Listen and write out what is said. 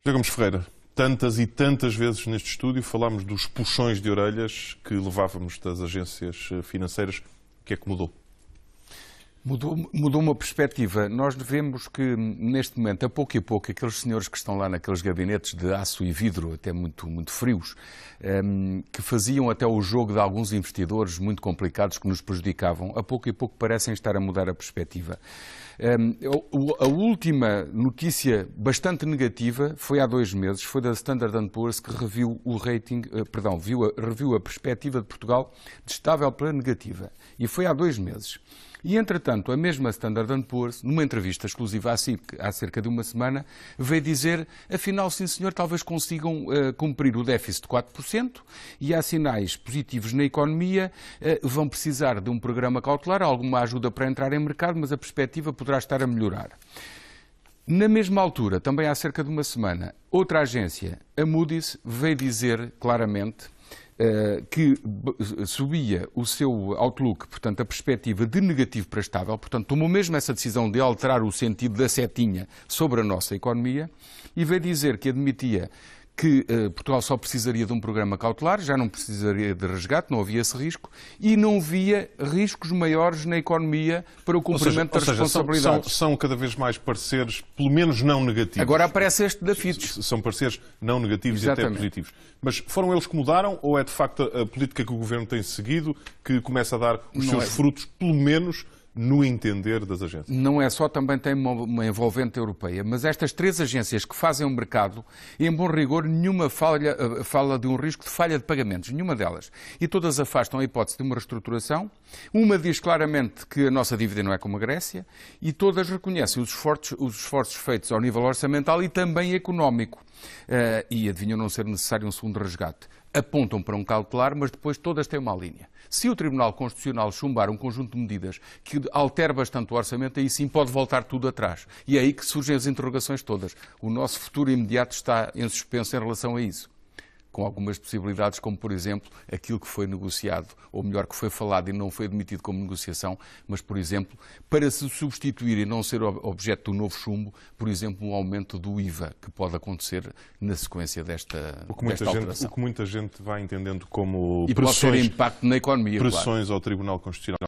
José Gomes Ferreira, tantas e tantas vezes neste estúdio falámos dos puxões de orelhas que levávamos das agências financeiras. O que é que mudou? Mudou uma perspectiva. Nós vemos que, neste momento, a pouco e pouco, aqueles senhores que estão lá naqueles gabinetes de aço e vidro, até muito frios, que faziam até o jogo de alguns investidores muito complicados que nos prejudicavam, a pouco e pouco parecem estar a mudar a perspectiva. A última notícia bastante negativa foi há 2 meses, foi da Standard & Poor's, que reviu reviu a perspectiva de Portugal de estável para negativa. E foi há 2 meses. E, entretanto, a mesma Standard & Poor's, numa entrevista exclusiva à SIC, há cerca de uma semana, veio dizer, afinal, sim senhor, talvez consigam cumprir o déficit de 4% e há sinais positivos na economia, vão precisar de um programa cautelar, alguma ajuda para entrar em mercado, mas a perspectiva poderá estar a melhorar. Na mesma altura, também há cerca de uma semana, outra agência, a Moody's, veio dizer claramente que subia o seu outlook, portanto, a perspectiva de negativo para estável, portanto, tomou mesmo essa decisão de alterar o sentido da setinha sobre a nossa economia e veio dizer que admitia que Portugal só precisaria de um programa cautelar, já não precisaria de resgate, não havia esse risco, e não havia riscos maiores na economia para o cumprimento das responsabilidades. São cada vez mais pareceres, pelo menos não negativos. Agora aparece este da Fitch. São pareceres não negativos. Exatamente. E até positivos. Mas foram eles que mudaram ou é de facto a política que o Governo tem seguido que começa a dar os seus frutos, pelo menos no entender das agências? Não é só, também tem uma envolvente europeia, mas estas 3 agências que fazem o mercado, em bom rigor, nenhuma fala de um risco de falha de pagamentos, nenhuma delas. E todas afastam a hipótese de uma reestruturação. Uma diz claramente que a nossa dívida não é como a Grécia e todas reconhecem os esforços feitos ao nível orçamental e também económico. E adivinham não ser necessário um segundo resgate. Apontam para um cautelar, mas depois todas têm uma linha. Se o Tribunal Constitucional chumbar um conjunto de medidas que altere bastante o orçamento, aí sim pode voltar tudo atrás. E é aí que surgem as interrogações todas. O nosso futuro imediato está em suspenso em relação a isso, com algumas possibilidades, como, por exemplo, aquilo que foi negociado, ou melhor, que foi falado e não foi admitido como negociação, mas, por exemplo, para se substituir e não ser objeto do novo chumbo, por exemplo, um aumento do IVA, que pode acontecer na sequência desta alteração. O que muita gente vai entendendo como e pode ter impacto na economia, pressões claro. ao Tribunal Constitucional.